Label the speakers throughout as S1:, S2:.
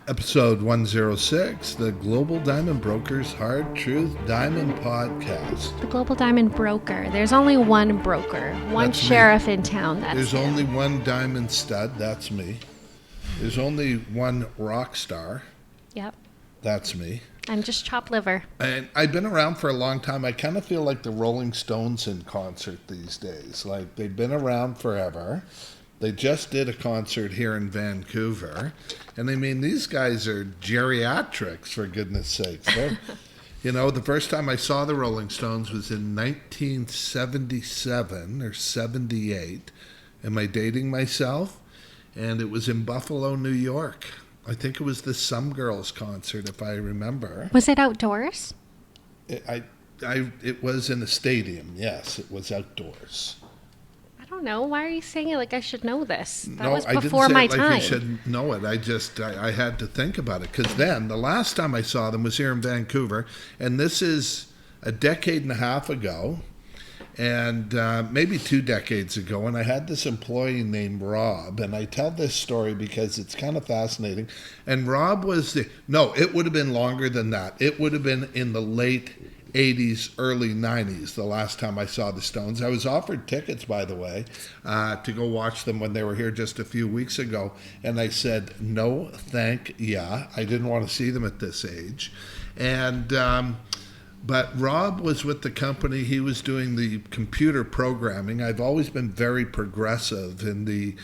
S1: Episode 106, the Global Diamond Brokers Hard Truth Diamond Podcast.
S2: The Global Diamond Broker. There's only one broker, one
S1: That's
S2: sheriff
S1: me.
S2: in town.
S1: There's only one diamond stud. That's me. There's only one ROCKSTAR.
S2: Yep.
S1: That's me.
S2: I'm just chopped liver.
S1: And I've been around for a long time. I kind of feel like the Rolling Stones in concert these days. Like, they've been around forever. They just did a concert here in Vancouver. And I mean, these guys are geriatrics, for goodness sakes. You know, the first time I saw the Rolling Stones was in 1977 or 78. Am I dating myself? And it was in Buffalo, New York. I think it was the Some Girls concert, if I remember.
S2: Was it outdoors?
S1: It was in a stadium, yes. It was outdoors.
S2: I don't know. Why are you saying it like I should know this? That was
S1: I didn't
S2: before
S1: say
S2: my
S1: it like
S2: time.
S1: you should know it. I had to think about it. Because then, the last time I saw them was here in Vancouver. And this is a decade and a half ago. And maybe 2 decades ago. And I had this employee named Rob. And I tell this story because it's kind of fascinating. And Rob was it would have been longer than that. It would have been in the late 80s, early 90s, the last time I saw the Stones. I was offered tickets, by the way, to go watch them when they were here just a few weeks ago. And I said, no, thank ya. I didn't want to see them at this age. And but Rob was with the company. He was doing the computer programming. I've always been very progressive in the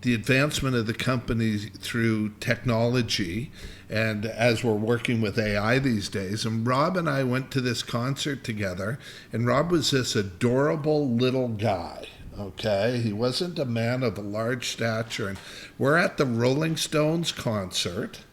S1: advancement of the company through technology, and as we're working with AI these days. And Rob and I went to this concert together, and Rob was this adorable little guy, okay? He wasn't a man of a large stature, and we're at the Rolling Stones concert.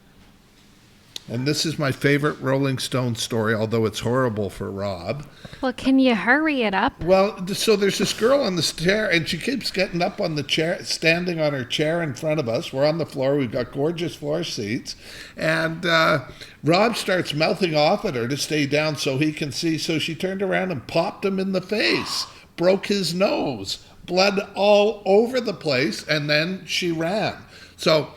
S1: And this is my favorite Rolling Stones story, although it's horrible for Rob.
S2: Well, can you hurry it up?
S1: Well, so there's this girl on the stair, and she keeps getting up on the chair, standing on her chair in front of us. We're on the floor. We've got gorgeous floor seats. And Rob starts mouthing off at her to stay down so he can see. So she turned around and popped him in the face, broke his nose, blood all over the place, and then she ran. So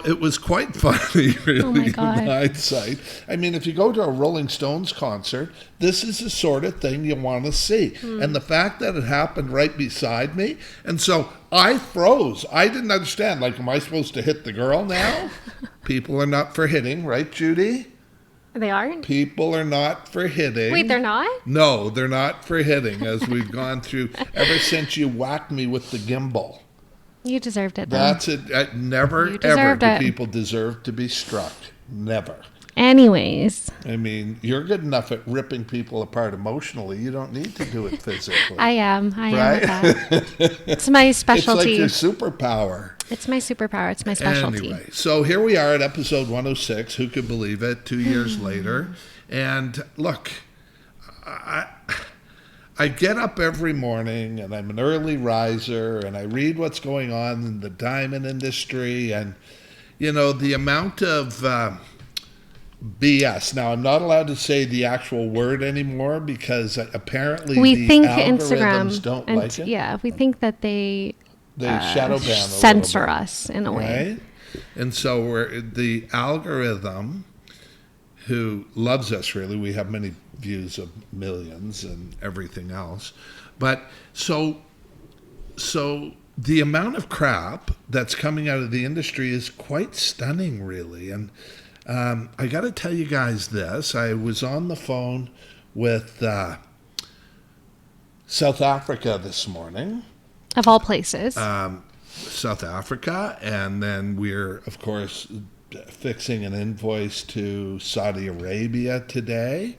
S1: it was quite funny, really, in hindsight. I mean, if you go to a Rolling Stones concert, this is the sort of thing you want to see. And the fact that it happened right beside me, and so I froze. I didn't understand. Like, am I supposed to hit the girl now? People are not for hitting, right, Judy?
S2: They aren't?
S1: People are not for hitting.
S2: Wait, they're not?
S1: No, they're not for hitting, as we've gone through ever since you whacked me with the gimbal.
S2: You deserved it, though.
S1: That's it. Never, ever do people deserve to be struck. Never.
S2: Anyways.
S1: I mean, you're good enough at ripping people apart emotionally. You don't need to do it physically.
S2: I am at that. It's my specialty.
S1: It's like your superpower.
S2: It's my superpower. It's my specialty.
S1: Anyway, so here we are at episode 106. Who could believe it? 2 years later. And look, I get up every morning, and I'm an early riser, and I read what's going on in the diamond industry, and, you know, the amount of BS. Now, I'm not allowed to say the actual word anymore because apparently
S2: we think
S1: algorithms
S2: Instagram
S1: don't like it.
S2: Yeah, we think that they
S1: shadow ban
S2: censor us in a way.
S1: Right? And so the algorithm, who loves us, really, we have many views of millions and everything else. But so the amount of crap that's coming out of the industry is quite stunning, really. And I got to tell you guys this. I was on the phone with South Africa this morning.
S2: Of all places.
S1: South Africa. And then we're, of course, fixing an invoice to Saudi Arabia today.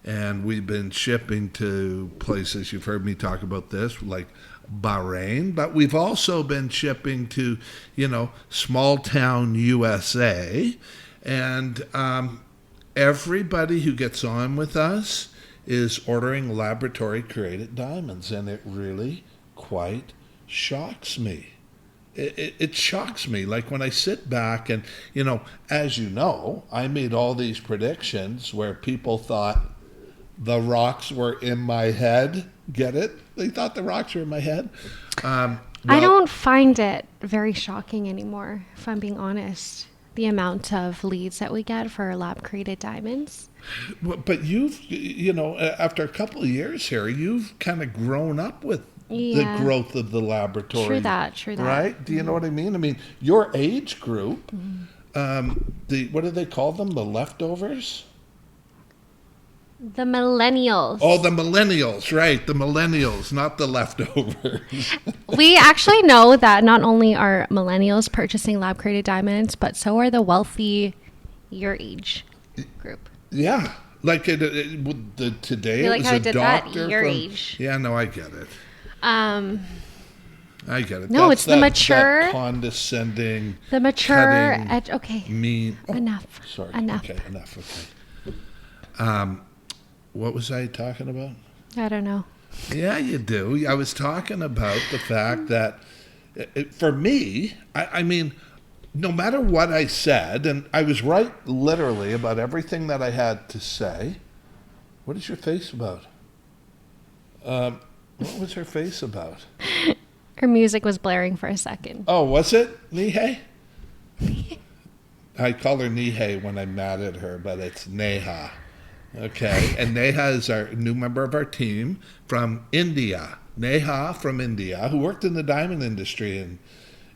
S1: And we've been shipping to places, you've heard me talk about this, like Bahrain. But we've also been shipping to, small town USA. And everybody who gets on with us is ordering laboratory-created diamonds. And it really quite shocks me. It shocks me. Like when I sit back and, as you know, I made all these predictions where people thought the rocks were in my head. Get it? They thought the rocks were in my head.
S2: I
S1: Well,
S2: don't find it very shocking anymore, if I'm being honest. The amount of leads that we get for lab created diamonds.
S1: but after a couple of years here, you've kind of grown up with the
S2: Yeah.
S1: growth of the laboratory.
S2: True that.
S1: Right? Do you know what I mean? I mean, your age group, what do they call them? The leftovers?
S2: The millennials.
S1: Oh, the millennials, right. The millennials, not the leftovers.
S2: We actually know that not only are millennials purchasing lab created diamonds, but so are the wealthy your age group.
S1: Yeah. Like today,
S2: You
S1: it
S2: like
S1: was
S2: how I
S1: a
S2: did that?
S1: doctor
S2: Your
S1: from.
S2: age.
S1: Yeah, no, I get it.
S2: Um,
S1: I get it.
S2: No,
S1: That's
S2: it's the mature-
S1: that condescending,
S2: the mature,
S1: cutting,
S2: okay,
S1: mean. Oh,
S2: enough.
S1: Sorry.
S2: Enough.
S1: Okay, enough. Okay. What was I talking about?
S2: I don't know.
S1: Yeah, you do. I was talking about the fact that for me, I mean, no matter what I said, and I was right literally about everything that I had to say. What is your face about? What was her face about?
S2: Her music was blaring for a second.
S1: Oh, was it Nihei? I call her Nihei when I'm mad at her, but it's Neha. Okay, and Neha is our new member of our team from India. Neha from India, who worked in the diamond industry in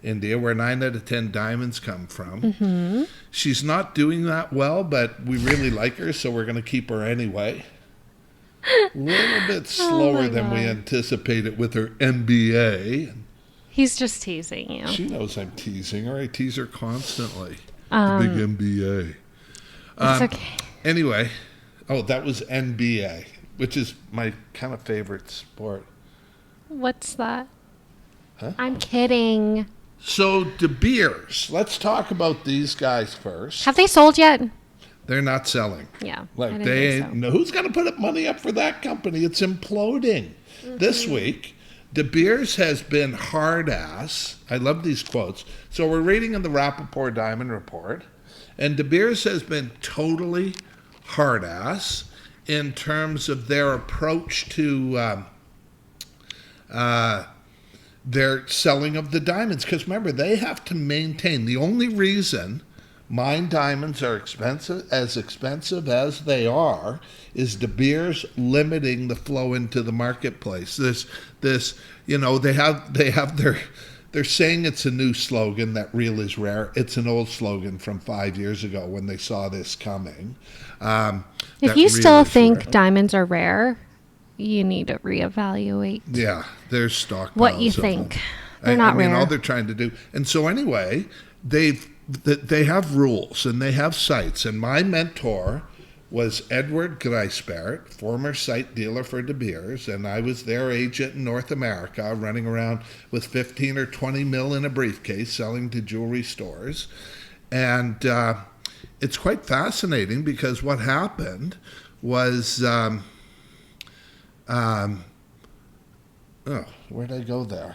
S1: India, where 9 out of 10 diamonds come from. Mm-hmm. She's not doing that well, but we really like her, so we're going to keep her anyway. A little bit slower than we anticipated with her MBA.
S2: He's just teasing you.
S1: She knows I'm teasing her. I tease her constantly. The big MBA.
S2: It's okay.
S1: Anyway, that was NBA, which is my kind of favorite sport.
S2: What's that?
S1: Huh?
S2: I'm kidding.
S1: So De Beers, let's talk about these guys first.
S2: Have they sold yet?
S1: They're not selling.
S2: Yeah. I
S1: Like
S2: didn't
S1: they
S2: think
S1: ain't. No, who's going to put up money up for that company? It's imploding. This week, De Beers has been hard ass. I love these quotes. So we're reading in the Rappaport Diamond Report, and De Beers has been totally hard ass in terms of their approach to their selling of the diamonds. Because remember, they have to maintain. The only reason mine diamonds are expensive as they are is De Beers limiting the flow into the marketplace. This they're saying it's a new slogan that real is rare. It's an old slogan from 5 years ago when they saw this coming.
S2: If you still think diamonds are rare, you need to reevaluate.
S1: Yeah, there's stockpiles.
S2: What you
S1: of
S2: think?
S1: them.
S2: They're not
S1: I mean,
S2: rare.
S1: all they're trying to do. And so anyway, they have rules and they have sites. And my mentor was Edward Greisbert, former site dealer for De Beers, and I was their agent in North America, running around with 15 or 20 mil in a briefcase, selling to jewelry stores. And it's quite fascinating because what happened was, where'd I go there?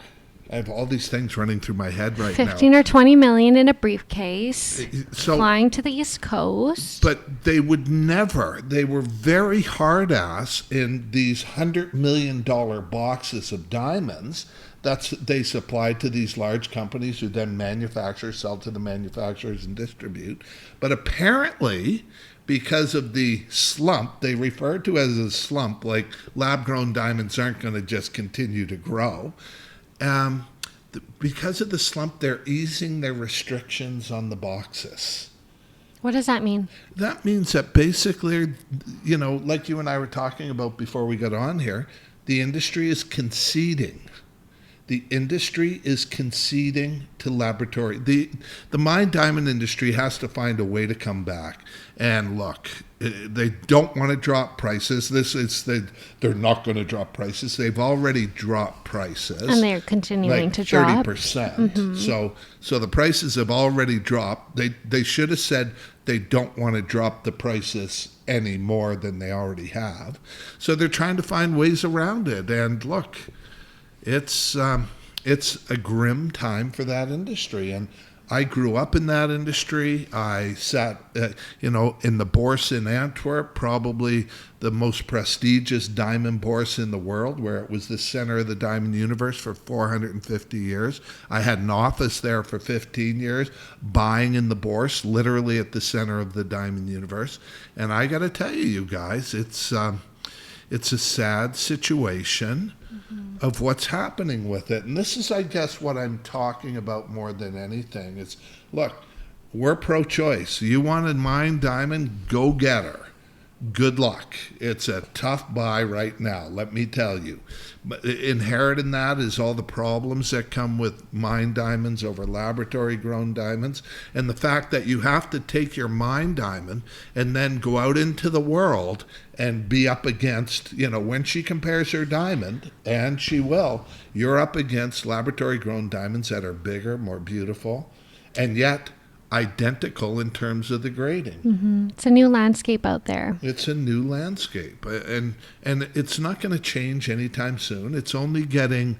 S1: I have all these things running through my head right
S2: 15
S1: now.
S2: or 20 million in a briefcase,
S1: So,
S2: flying to the East Coast.
S1: but they would never. They were very hard ass in these $100 million boxes of diamonds. They supplied to these large companies who then manufacture, sell to the manufacturers and distribute. But apparently, because of the slump, they refer to as a slump, like lab-grown diamonds aren't going to just continue to grow. Because of the slump, they're easing their restrictions on the boxes.
S2: What does that mean?
S1: That means that basically, like you and I were talking about before we got on here, the industry is conceding. The industry is conceding to laboratory. The mine diamond industry has to find a way to come back. And look, they don't want to drop prices. They're not going to drop prices. They've already dropped prices.
S2: And they're continuing to drop.
S1: 30%. Mm-hmm. So the prices have already dropped. They should have said they don't want to drop the prices any more than they already have. So they're trying to find ways around it. And look, it's a grim time for that industry. And I grew up in that industry. I sat, in the Bourse in Antwerp, probably the most prestigious diamond bourse in the world, where it was the center of the diamond universe for 450 years. I had an office there for 15 years, buying in the bourse, literally at the center of the diamond universe. And I got to tell you, you guys, it's a sad situation of what's happening with it. And this is, I guess, what I'm talking about more than anything. It's, look, we're pro-choice. You want to mine diamond, go get her. Good luck. It's a tough buy right now, let me tell you. But inherent in that is all the problems that come with mined diamonds over laboratory-grown diamonds, and the fact that you have to take your mined diamond and then go out into the world and be up against, when she compares her diamond, and she will, you're up against laboratory-grown diamonds that are bigger, more beautiful, and yet identical in terms of the grading.
S2: It's a new landscape out there.
S1: It's a new landscape, and it's not going to change anytime soon. It's only getting,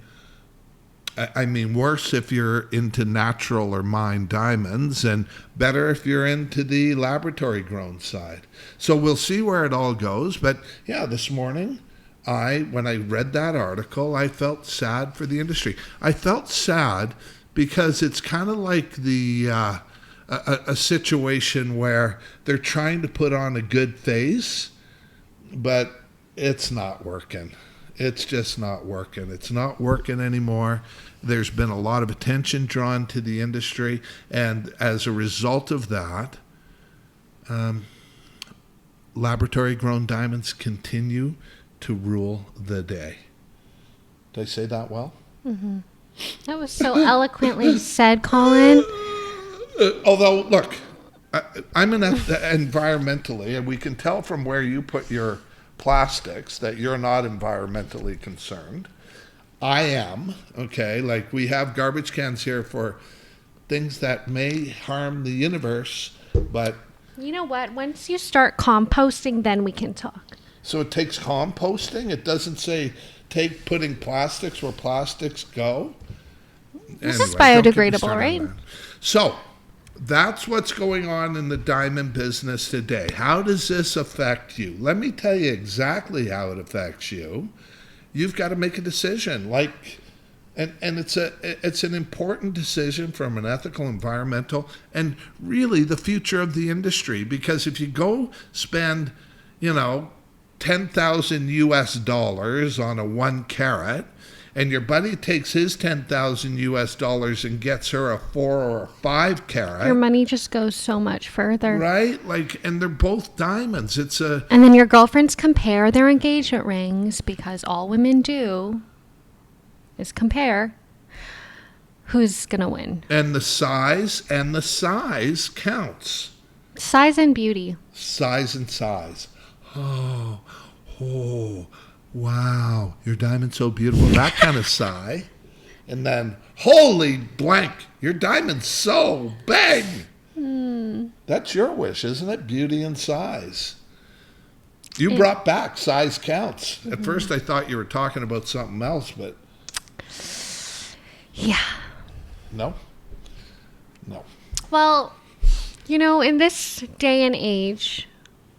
S1: worse if you're into natural or mined diamonds, and better if you're into the laboratory grown side. So we'll see where it all goes. But yeah, this morning, when I read that article, I felt sad for the industry. I felt sad because it's kind of like a situation where they're trying to put on a good face, but it's not working. It's just not working. It's not working anymore. There's been a lot of attention drawn to the industry, and as a result of that, laboratory-grown diamonds continue to rule the day. Did I say that well?
S2: That was so eloquently said, Colin.
S1: Although, look, I'm environmentally, and we can tell from where you put your plastics that you're not environmentally concerned. I am, okay? Like, we have garbage cans here for things that may harm the universe, but...
S2: You know what? Once you start composting, then we can talk.
S1: So it takes composting? It doesn't say putting plastics where plastics go?
S2: This is biodegradable, right?
S1: So... that's what's going on in the diamond business today. How does this affect you? Let me tell you exactly how it affects you. You've got to make a decision. And it's an important decision from an ethical, environmental, and really the future of the industry. Because if you go spend, $10,000 on a 1 carat, and your buddy takes his $10,000 and gets her a 4 or a 5 carat.
S2: Your money just goes so much further.
S1: Right? And they're both diamonds. And
S2: then your girlfriends compare their engagement rings, because all women do is compare who's going to win.
S1: And the size counts.
S2: Size and beauty.
S1: Size and size. Oh. Wow, your diamond's so beautiful. That kind of sigh. And then, holy blank, your diamond's so big. That's your wish, isn't it? Beauty and size. You brought back size counts. At first I thought you were talking about something else, but...
S2: Yeah.
S1: No?
S2: Well, in this day and age,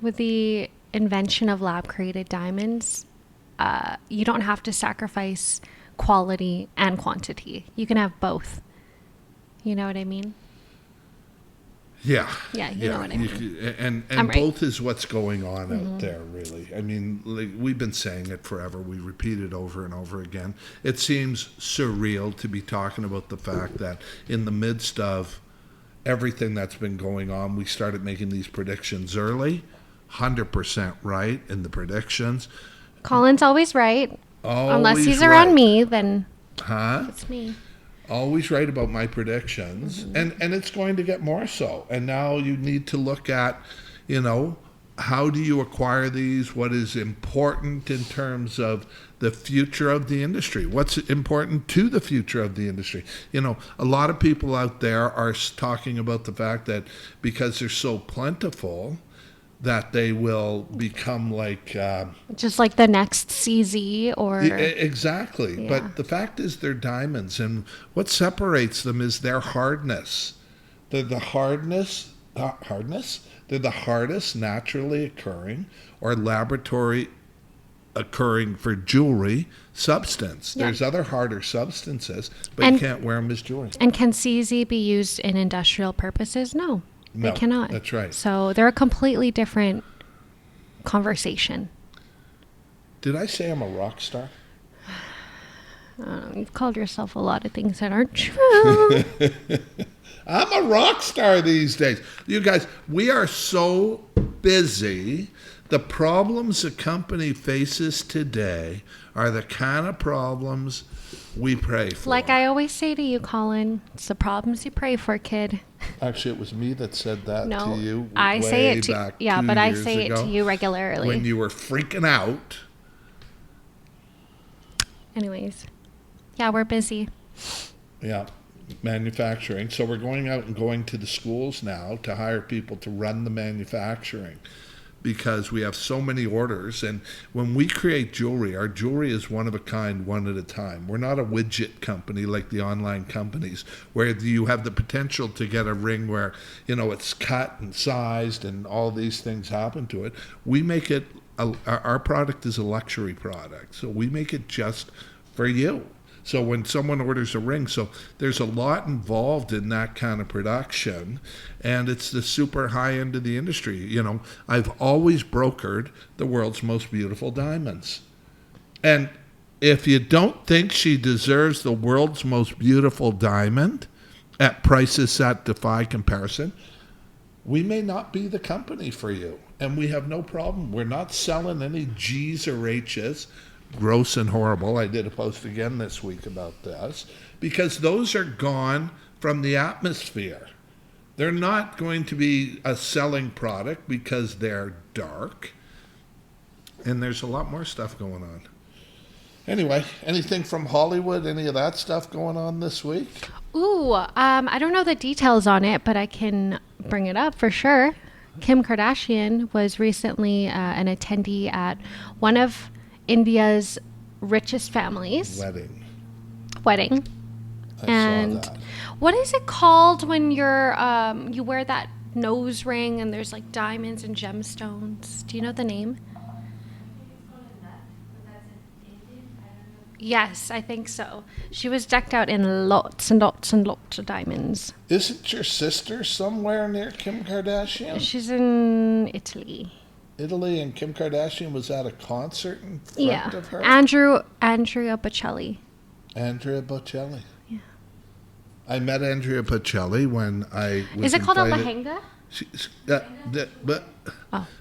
S2: with the invention of lab-created diamonds... you don't have to sacrifice quality and quantity. You can have both. You know what I mean?
S1: Yeah.
S2: Yeah, you know what I mean.
S1: And both is what's going on out there, really. We've been saying it forever. We repeat it over and over again. It seems surreal to be talking about the fact that in the midst of everything that's been going on, we started making these predictions early, 100% right in the predictions.
S2: Colin's always right. Unless he's
S1: right.
S2: around me, then it's me.
S1: Always right about my predictions. And it's going to get more so. And now you need to look at, how do you acquire these? What is important in terms of the future of the industry? What's important to the future of the industry? A lot of people out there are talking about the fact that because they're so plentiful, that they will become like...
S2: just like the next CZ or...
S1: Exactly.
S2: Yeah.
S1: But the fact is they're diamonds, and what separates them is their hardness. They're the hardness. They're the hardest naturally occurring or laboratory occurring for jewelry substance.
S2: Yeah.
S1: There's other harder substances, but
S2: And-
S1: you can't wear them as jewelry.
S2: And can CZ be used in industrial purposes? No,
S1: No,
S2: they cannot.
S1: that's right.
S2: So they're a completely different conversation.
S1: Did I say I'm a rock star?
S2: You've called yourself a lot of things that aren't true.
S1: I'm a rock star these days. You guys, we are so busy. The problems a company faces today are the kind of problems we pray for.
S2: Like I always say to you, Colin, it's the problems you pray for, kid.
S1: Actually, it was me that said that
S2: No,
S1: to you.
S2: I say
S1: way
S2: it to
S1: back
S2: yeah,
S1: 2
S2: but I
S1: years
S2: say it
S1: ago
S2: to you regularly.
S1: when you were freaking out.
S2: Anyways, yeah, we're busy.
S1: Yeah, manufacturing. So we're going out and going to the schools now to hire people to run the manufacturing because we have so many orders. And when we create jewelry, our jewelry is one of a kind, one at a time. We're not a widget company like the online companies where you have the potential to get a ring where, you know, it's cut and sized and all these things happen to it. We make it, our product is a luxury product. So we make it just for you. So when someone orders a ring, so there's a lot involved in that kind of production, and it's the super high end of the industry. You know, I've always brokered the world's most beautiful diamonds. And if you don't think she deserves the world's most beautiful diamond at prices that defy comparison, we may not be the company for you. And we have no problem. We're not selling any G's or H's. Gross and horrible. I did a post again this week about this because those are gone from the atmosphere. They're not going to be a selling product because they're dark. And there's a lot more stuff going on. Anyway, anything from Hollywood, any of that stuff going on this week?
S2: Ooh, I don't know the details on it, but I can bring it up for sure. Kim Kardashian was recently an attendee at one of India's richest families wedding.
S1: I saw that.
S2: What is it called when you're you wear that nose ring and there's like diamonds and gemstones? Do you know the name? Yes, I think so. She was decked out in lots and lots and lots of diamonds.
S1: Isn't your sister somewhere near Kim Kardashian?
S2: She's in Italy.
S1: Italy, and Kim Kardashian was at a concert in front of her?
S2: Andrea Bocelli.
S1: Andrea Bocelli.
S2: Yeah.
S1: I met Andrea Bocelli when I was
S2: Is it called a
S1: invited-
S2: lehenga?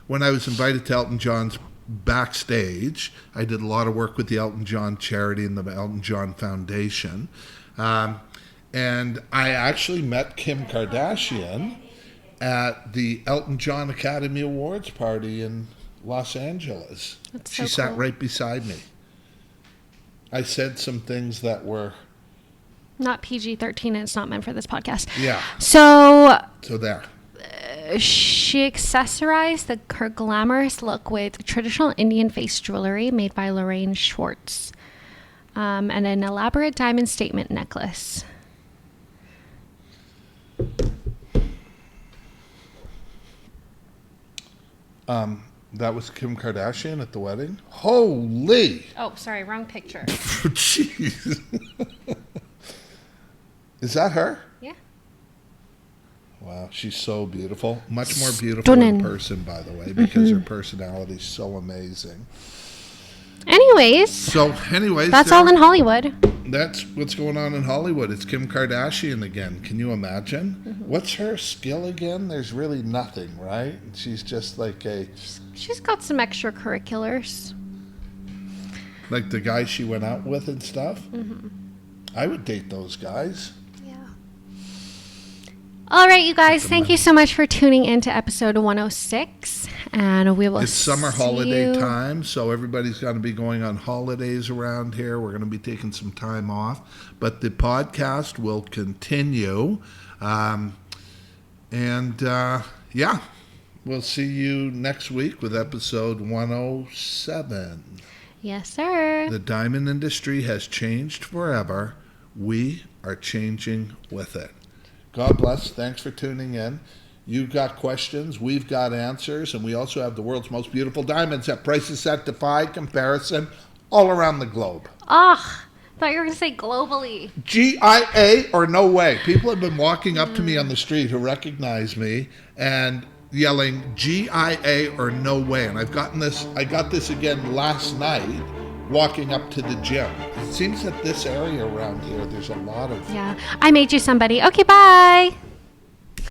S1: When I was invited to Elton John's backstage, I did a lot of work with the Elton John charity and the Elton John Foundation. And I actually met Kim Kardashian at the Elton John Academy Awards party in Los Angeles.
S2: That's
S1: She
S2: so
S1: sat
S2: cool.
S1: right beside me. I said some things that were,
S2: Not PG-13, and it's not meant for this podcast.
S1: yeah,
S2: So
S1: so there.
S2: she accessorized her glamorous look with traditional Indian face jewelry made by Lorraine Schwartz and an elaborate diamond statement necklace.
S1: That was Kim Kardashian at the wedding? Holy!
S2: Oh, sorry, wrong picture.
S1: Jeez. Is that her?
S2: Yeah.
S1: Wow, she's so beautiful. Much more beautiful
S2: Stunning.
S1: in person, by the way, because her personality is so amazing.
S2: Anyways,
S1: So, anyways,
S2: that's all in Hollywood.
S1: that's what's going on in Hollywood. It's Kim Kardashian again. Can you imagine? What's her skill again? There's really nothing, right? She's just like
S2: She's got some extracurriculars.
S1: like the guy she went out with and stuff. I would date those guys.
S2: Yeah. All right, you guys. Thank you so much for tuning in to episode 106, and we will.
S1: It's summer
S2: see
S1: holiday
S2: you.
S1: time, so everybody's going to be going on holidays around here. We're going to be taking some time off, but the podcast will continue. Yeah, we'll see you next week with episode 107.
S2: Yes, sir.
S1: The diamond industry has changed forever. We are changing with it. God bless. Thanks for tuning in. You've got questions, we've got answers, and we also have the world's most beautiful diamonds at prices that defy comparison all around the globe.
S2: Ah, thought you were going to say globally.
S1: GIA or no way. People have been walking up to me on the street who recognize me and yelling GIA or no way. And I got this again last night walking up to the gym. It seems that this area around here, there's a lot of...
S2: Yeah, I made you somebody. Okay, bye.